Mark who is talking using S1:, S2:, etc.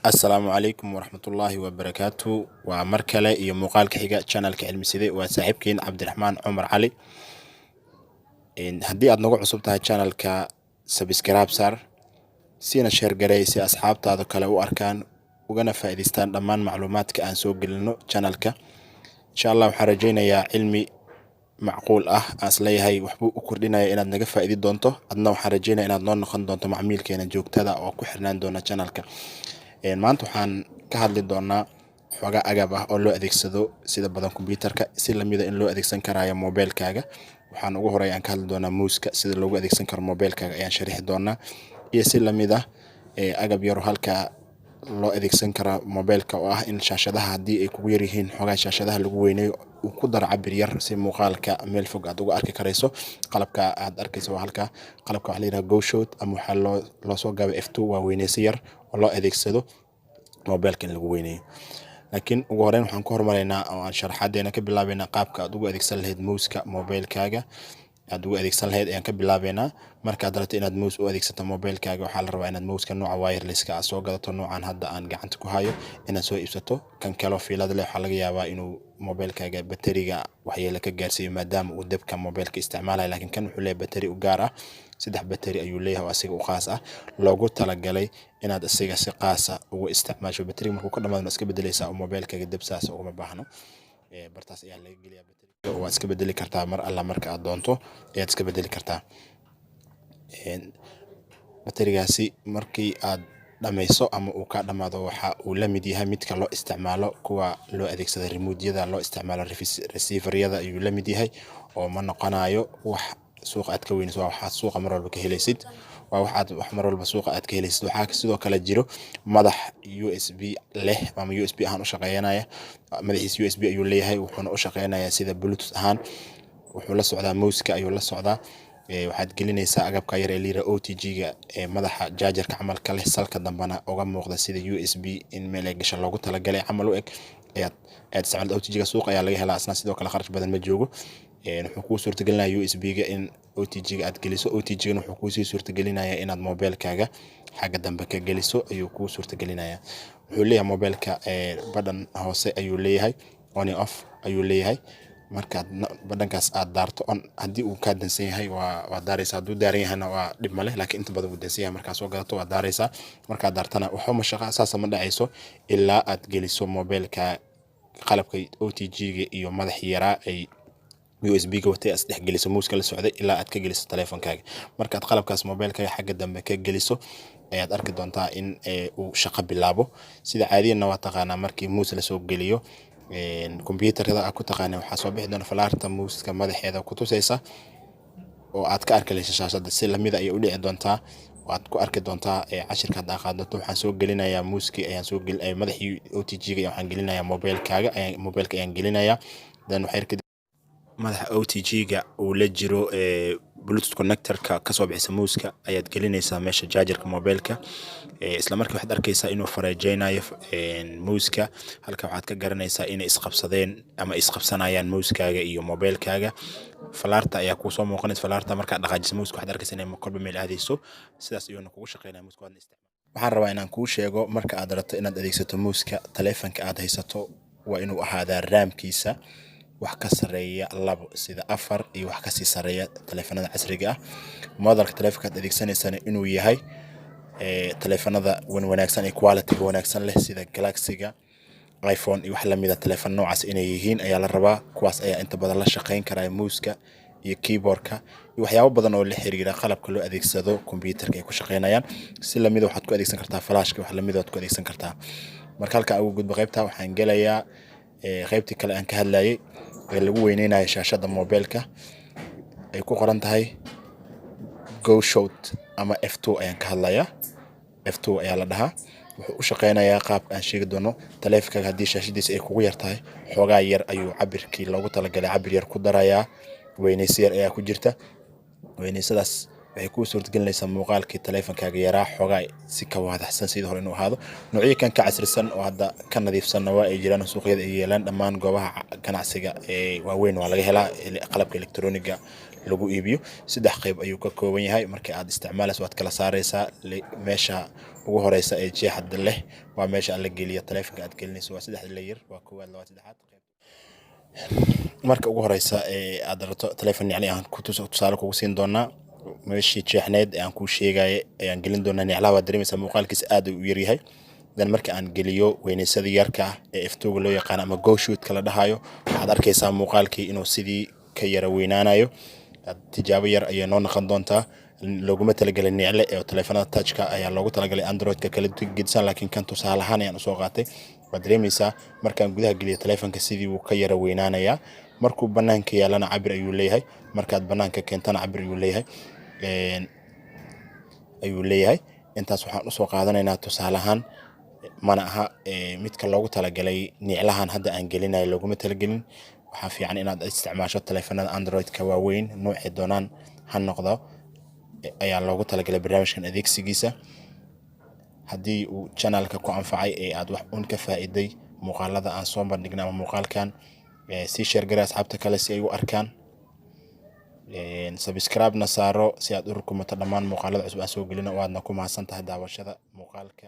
S1: السلام عليكم ورحمة الله وبركاته ومركلة iyo muuqaalka xiga channelka cilmiside waa saaxiibkeen Cabdiraxmaan Cumar Cali haddii aad nagu cusub tahay channelka subscribe sar siina share gareey si asxaabtaada kale u arkaan ugana faa'iideystaan dhammaan macluumaadka aan soo gelino channelka insha Allah waxaan rajaynayaa cilmi macquul ah asleeyahay waxbuu u kordhinayaa inaad naga faa'iidi doonto adna waxaan rajaynayaa inaad noo noqon doonto macmiilkeena joogtada oo ku xirnaan doona channelka maanta waxaan ka hadli doonaa xogaa agab ah oo loo adeegsado sida badan computerka si lamida in loo adeegsan karayo mobilkaaga waxaan ugu horeeyay aan ka hadli doonaa muuska sida loogu adeegsan karo mobilkaaga ayaan sharixi doonaa iyo si lamida agab yar halka loo adeegsan karo mobilka oo ah in shaashadaha hadii ay kugu yar yihiin xogaa shaashadaha lagu weyneeyo uu ku daro cabir yar si muuqaalka meel fog aad uga arki karayso qalabka aad arkayso waa halka qalabka waxa la yiraahdaa GoShot ama waxa loo soo gaabay F2 waa weyneysi yar oo loo adeegsado mobilka in lagu weyneeyo laakiin ugu horeyn waxaan ku hormaraynaa oo aan sharaxadeena ka bilaabeynaa qaabka aad ugu adeegsan lahayd muuska mobilkaaga aad ugu adeegsan lahayd ayaan ka bilaabeynaa marka aad rabto inaad mouse u adeegsato mobilkaaga waxa la rabaa inaad muuska nooca wireless-ka soo gadato noocan hadda aan gacanta ku hayo inaad soo iibsato kan kale fiilada leh waxa laga yaabaa inuu mobilkaaga batteriga waxyeello ka gaarsiiyo maadaama uu dabka mobilka isticmaalayo laakiin kan wuxuu leeyahay batteri u gaar ah saddex batteri ayuu leeyahay oo asiga u qaas ah loogu talagalay inaad asiga si qaas ah ugu isticmaasho batteri markuu ka dhamaado iska bedelaysaa oo mobilkaaga dabsaas uma baahno bartaas ayaa laga geliyaa batteri oo iska bedeli kartaa mar alla marka aad doonto ayaad iska bedeli kartaa batterigaasi markii aad dhamayso ama uu ka dhamaado waxa uu la mid yahay midka loo isticmaalo kuwa loo adeegsado remote-yada loo isticmaalo receiver-yada ayuu la mid yahay oo ma noqonayo wax suuqa aad ka weynayso waxa suuqa mar walba ka helaysid waa wax mar walba suuqa aad ka helaysid waxa sidoo kale jiro madax USB leh ama USB ahaan u shaqeynaya madaxiis USB ayuu leeyahay wuxuuna u shaqeynayaa sida Bluetooth ahaan wuxuu la socdaa mouse-ka ayuu la socdaa waxaad gelinaysaa agabka yar ee liira OTG-ga madaxa charger-ka camalka leh salka dambana uga muuqda sida USB in meel ay gasho loogu talagalay camal u eg ayaad isticmaal OTG-ga suuqa ayaa laga helaa asna sidoo kale kharash badan ma joogo wuxuu kuu suurtagelinayaa USB-ga in OTG-ga aad geliso OTG-ga wuxuu kuu sii suurtagelinayaa inaad mobilkaaga xagga dambe ka geliso ayuu kuu suurtagelinayaa wuxuu leeyahay mobilka button hoose ayuu leeyahay on and off ayuu leeyahay marka badhankaas aad daarto on hadii uu ka dansan yahay waa daaraysaa haduu daaran yahayna waa dhib ma leh laakiin inta badan uu dansan yahay marka soo gadato waa daaraysaa marka daartana waxa ma shaqo asaas ma dhacayso ilaa aad geliso mobilka qalabka OTG-ga iyo madax yara ay USB-ga watay as dhex geliso muuska la socday ilaa aad ka geliso taleefankaaga marka aad qalabkaas mobilkaaga xagga dambe ka geliso ayaad arki doontaa in uu shaqo bilaabo sida caadiyan waa taqaanaa markii muus la soo geliyo computerada aad ku taqaanay waxa soo bixi doona falaarta muuska madaxeeda ku tusaysa oo aad ka arkayso shaashada si lamida ay u dhici doontaa waad ku arki doontaa cashirka aad qaadato waxaan soo gelinayaa muuski ayaan soo gelin madaxii OTG-ga waxaan gelinayaa mobilkaaga mobilka ayaan gelinayaa dan waxay madaxa OTG-ga uu la jiro Bluetooth connector-ka ka soo bixisa muuska ayaad gelinaysaa meesha charger-ka mobilka isla markii waxaad arkaysaa inuu fareejeynayo muuska halka waxaad ka garanaysaa inay isqabsadeen ama isqabsanayaan muuskaaga iyo mobilkaaga falaarta ayaa ku soo muuqanaysa falaarta marka dhaqaajiso muuska waxaad arkaysaa inay kolba meel aadayso sidaas ayuu kugu shaqeynaa muuska waad isticmaal waxaan rabaa inaan kuu sheego marka aad rabto inaad adeegsato muuska taleefanka aad haysato waa inuu ahaadaa RAM-kiisa wax ka sareeya labo sida 4 iyo wax ka sii sareeya taleefanada casriga ah modelka taleefanka aad adeegsanaysaa inuu yahay taleefanada wanaagsan ee quality wanaagsan leh sida Galaxy-ga iPhone iyo wax la mid ah taleefan noocaas inay yihiin ayaa la rabaa kuwaas ayaa inta badan la shaqeyn kara muuska iyo keyboard-ka iyo waxyaabo badan oo la xiriira qalabka loo adeegsado computerka ay ku shaqeynayaan si la mid ah waxaad ku adeegsan kartaa flash-ka wax la mid ah ku adeegsan kartaa marka halka ugu gudbo qaybta waxaan gelayaa qaybtii kale aan ka hadlayay ee lagu weyneynayo shaashada mobilka ay ku qoran tahay GoShot ama F2 ayaan ka hadlayaa F2 ayaa la dhahaa wuxuu u shaqeynayaa qaabka aan sheegi doono taleefankaaga hadii shaashadiisa ay kugu yartahay xogaa yar ayuu cabirkii loogu talagalay cabir yar ku darayaa weyneysi yar ayaa ku jirta weyneysadaas waxay kuu suurtagelinaysaa muuqaalkii taleefankaaga yaraa xogaa si ka waadaxsan sidii hore inuu ahaado noocyo kan ka casrisan oo hadda ka nadiifsan waa ay jiraan suuqyada ay yeelaan dhammaan goobaha ganacsiga waaweyn waa laga helaa qalabka elektarooniga lagu iibiyo. saddex qayb ayuu ka kooban yahay. markii aad isticmaalayso waad kala saaraysaa meesha ugu horeysa ee jeexada leh waa meesha la geliyo taleefanka aad gelinayso waa saddex layer waa koowaad labaad saddexaad qayb. marka ugu horeysa aad rabto taleefan yacni aan ku tusaale kugu siin doonaa meeshii jeexneed aan ku sheegay ayaan gelin doonaa niclaha waa dareemaysaa muuqaalkiisa aad u yar yahay. dan marka aan geliyo weynaysada yarka ah ee iftooga loo yaqaan ama go shoot kala dhahayo waxaad arkaysaa muuqaalkii inuu sidii ka yara weynaanayo. tijaabo yar ayay noo noqon doontaa. looguma talagalay nicle ee taleefanada touchka ayaa loogu talagalay androidka kala gedisan laakiin kan tusaale ahaan ayaan usoo qaatay. waad dareemaysaa markaan gudaha geliyo taleefanka sidii uu ka yara weynaanayaa. markuu banaanka yaalana cabir ayuu leeyahay. markaad banaanka keentana cabir ayuu leeyahay. intaas waxaan usoo qaadanaynaa tusaale ahaan mana aha midka loogu talagalay niclahan hadda aan gelinayo looguma talagelin. waxaa fiican inaad isticmaasho taleefanada androidka waaweyn noocay doonaan ha noqdo ayaa loogu talagalay barnaamijkan adeegsigiisa. haddii uu channelka ku anfacay ee aad wax un ka faa'iiday muuqaalada aan soo bandhignay ama muuqaalkan si share garay asxaabta kale si ay u arkaan. subscribe na saaro si aad u rukumato dhammaan muuqaalada cusub aan soo gelino. waadna ku mahadsantahay daawashada muuqaalka.